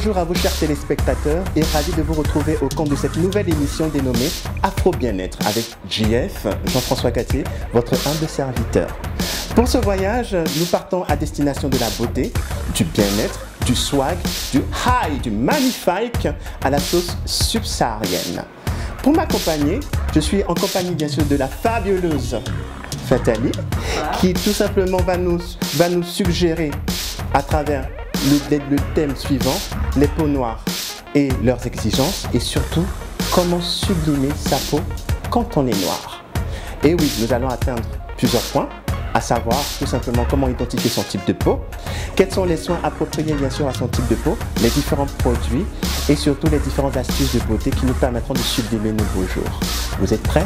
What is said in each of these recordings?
Bonjour à vous chers téléspectateurs et ravi de vous retrouver au compte de cette nouvelle émission dénommée Afro Bien-être avec JF, Jean-François Cattier, votre humble serviteur. Pour ce voyage, nous partons à destination de la beauté, du bien-être, du swag, du high, du magnifique à la sauce subsaharienne. Pour m'accompagner, je suis en compagnie bien sûr de la fabuleuse Fatali, qui tout simplement va nous suggérer à travers le thème suivant, les peaux noires et leurs exigences, et surtout comment sublimer sa peau quand on est noir. Et oui, nous allons atteindre plusieurs points, à savoir tout simplement comment identifier son type de peau, quels sont les soins appropriés bien sûr à son type de peau, les différents produits et surtout les différentes astuces de beauté qui nous permettront de sublimer nos beaux jours. Vous êtes prêts?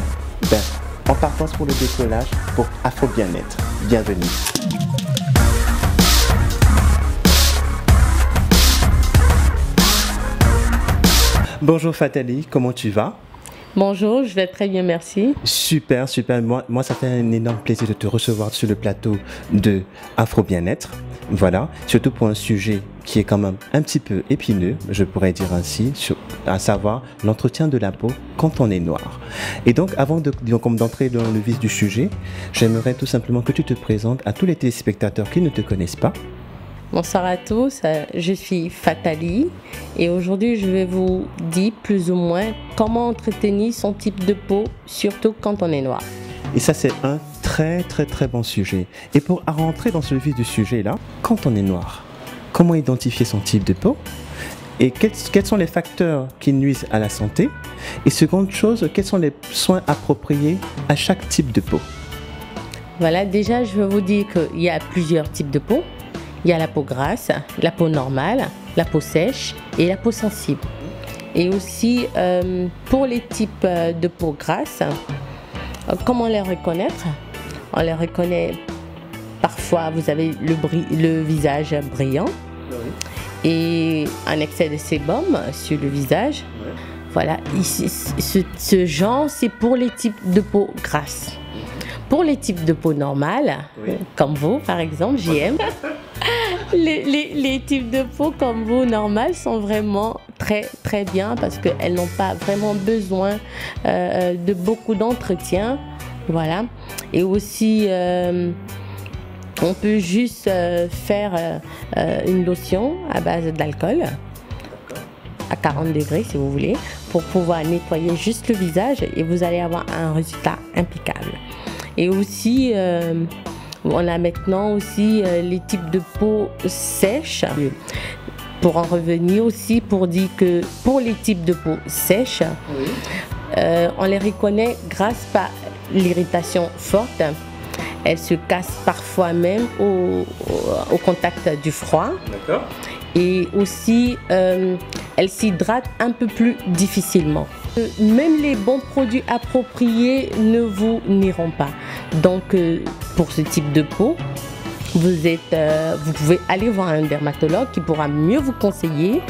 Ben, en partance pour le décollage pour Afro Bien-être. Bienvenue. Bonjour Fatali, comment tu vas? Bonjour, je vais très bien, merci. Super, super. Moi, ça fait un énorme plaisir de te recevoir sur le plateau de Afro Bien-être. Voilà, surtout pour un sujet qui est quand même un petit peu épineux, je pourrais dire ainsi, à savoir l'entretien de la peau quand on est noir. Et donc, avant d'entrer dans le vif du sujet, j'aimerais tout simplement que tu te présentes à tous les téléspectateurs qui ne te connaissent pas. Bonsoir à tous, je suis Fatali et aujourd'hui je vais vous dire plus ou moins comment entretenir son type de peau, surtout quand on est noir. Et ça c'est un très bon sujet. Et pour rentrer dans ce vif du sujet là, quand on est noir, comment identifier son type de peau? Et quels sont les facteurs qui nuisent à la santé? Et seconde chose, quels sont les soins appropriés à chaque type de peau? Voilà, déjà je vais vous dire qu'il y a plusieurs types de peau. Il y a la peau grasse, la peau normale, la peau sèche et la peau sensible. Et aussi, pour les types de peau grasse, comment les reconnaître? On les reconnaît parfois, vous avez le visage brillant et un excès de sébum sur le visage. Voilà, ici, ce genre, c'est pour les types de peau grasse. Pour les types de peau normale, comme vous par exemple, JM, les types de peau comme vous, normales, sont vraiment très bien parce qu'elles n'ont pas vraiment besoin de beaucoup d'entretien. Voilà. Et aussi, on peut juste faire une lotion à base d'alcool à 40 degrés si vous voulez, pour pouvoir nettoyer juste le visage et vous allez avoir un résultat impeccable. Et aussi, on a maintenant aussi les types de peau sèche. Pour en revenir aussi, pour dire que pour les types de peau sèche, on les reconnaît grâce à l'irritation forte. Elles se cassent parfois même au contact du froid. D'accord. Et aussi, elles s'hydratent un peu plus difficilement. Même les bons produits appropriés ne vous n'iront pas. Donc, pour ce type de peau, vous pouvez aller voir un dermatologue qui pourra mieux vous conseiller.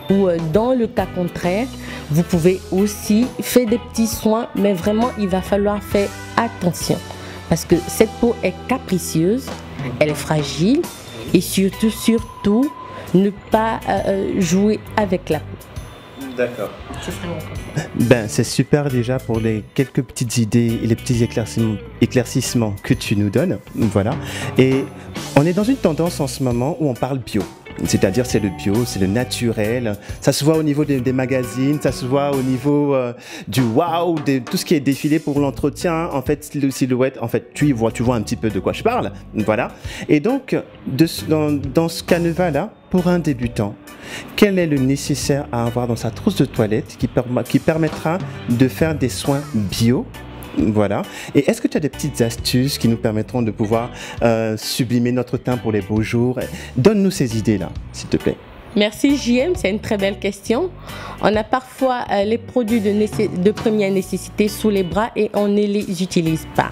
Ou dans le cas contraire, vous pouvez aussi faire des petits soins, mais vraiment, il va falloir faire attention. Parce que cette peau est capricieuse, elle est fragile et surtout, ne pas jouer avec la peau. D'accord. Ben, c'est super déjà pour les quelques petites idées et les petits éclaircissements que tu nous donnes. Voilà. Et on est dans une tendance en ce moment où on parle bio. C'est-à-dire c'est le bio, c'est le naturel. Ça se voit au niveau des magazines, ça se voit au niveau du wow, de tout ce qui est défilé pour l'entretien. En fait, le silhouette, en fait, tu vois un petit peu de quoi je parle. Voilà. Et donc, dans ce canevas-là, pour un débutant, quel est le nécessaire à avoir dans sa trousse de toilette qui permettra de faire des soins bio? Voilà. Et est-ce que tu as des petites astuces qui nous permettront de pouvoir sublimer notre teint pour les beaux jours? Donne-nous ces idées-là, s'il te plaît. Merci JM, c'est une très belle question. On a parfois les produits de première nécessité sous les bras et on ne les utilise pas.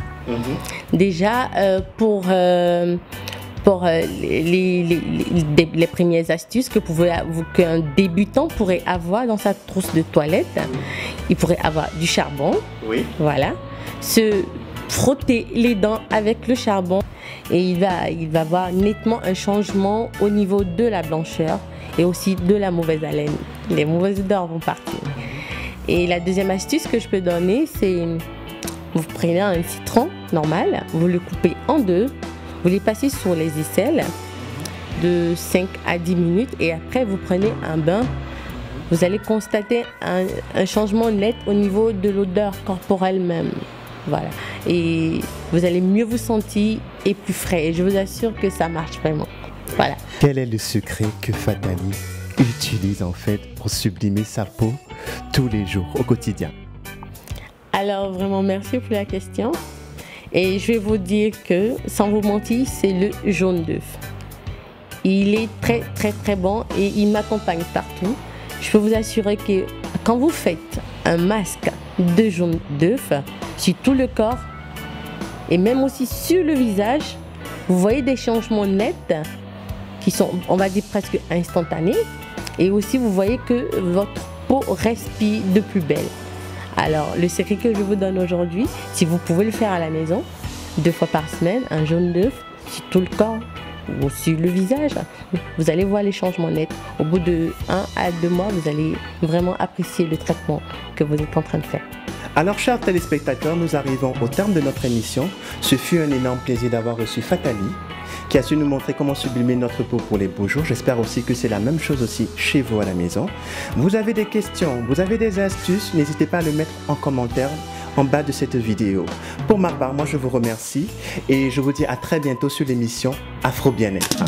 Déjà, pour les premières astuces qu'un débutant pourrait avoir dans sa trousse de toilette, il pourrait avoir du charbon. Oui. Voilà. Se frotter les dents avec le charbon et il va avoir nettement un changement au niveau de la blancheur et aussi de la mauvaise haleine. Les mauvaises odeurs vont partir. Et la deuxième astuce que je peux donner, c'est vous prenez un citron normal, vous le coupez en deux, vous les passez sur les aisselles de 5 à 10 minutes et après vous prenez un bain. Vous allez constater un changement net au niveau de l'odeur corporelle même. Voilà. Et vous allez mieux vous sentir et plus frais. Et je vous assure que ça marche vraiment. Voilà. Quel est le secret que Fatali utilise en fait pour sublimer sa peau tous les jours, au quotidien? Alors vraiment merci pour la question. Et je vais vous dire que, sans vous mentir, c'est le jaune d'œuf. Il est très très très bon et il m'accompagne partout. Je peux vous assurer que quand vous faites un masque de jaune d'œuf sur tout le corps et même aussi sur le visage, vous voyez des changements nets qui sont, on va dire, presque instantanés. Et aussi, vous voyez que votre peau respire de plus belle. Alors, le secret que je vous donne aujourd'hui, si vous pouvez le faire à la maison, 2 fois par semaine, un jaune d'œuf sur tout le corps ou sur le visage, vous allez voir les changements nets. Au bout de 1 à 2 mois, vous allez vraiment apprécier le traitement que vous êtes en train de faire. Alors, chers téléspectateurs, nous arrivons au terme de notre émission. Ce fut un énorme plaisir d'avoir reçu Fatali, qui a su nous montrer comment sublimer notre peau pour les beaux jours. J'espère aussi que c'est la même chose aussi chez vous à la maison. Vous avez des questions, vous avez des astuces, n'hésitez pas à le mettre en commentaire en bas de cette vidéo. Pour ma part, moi je vous remercie et je vous dis à très bientôt sur l'émission Afro Bien-être.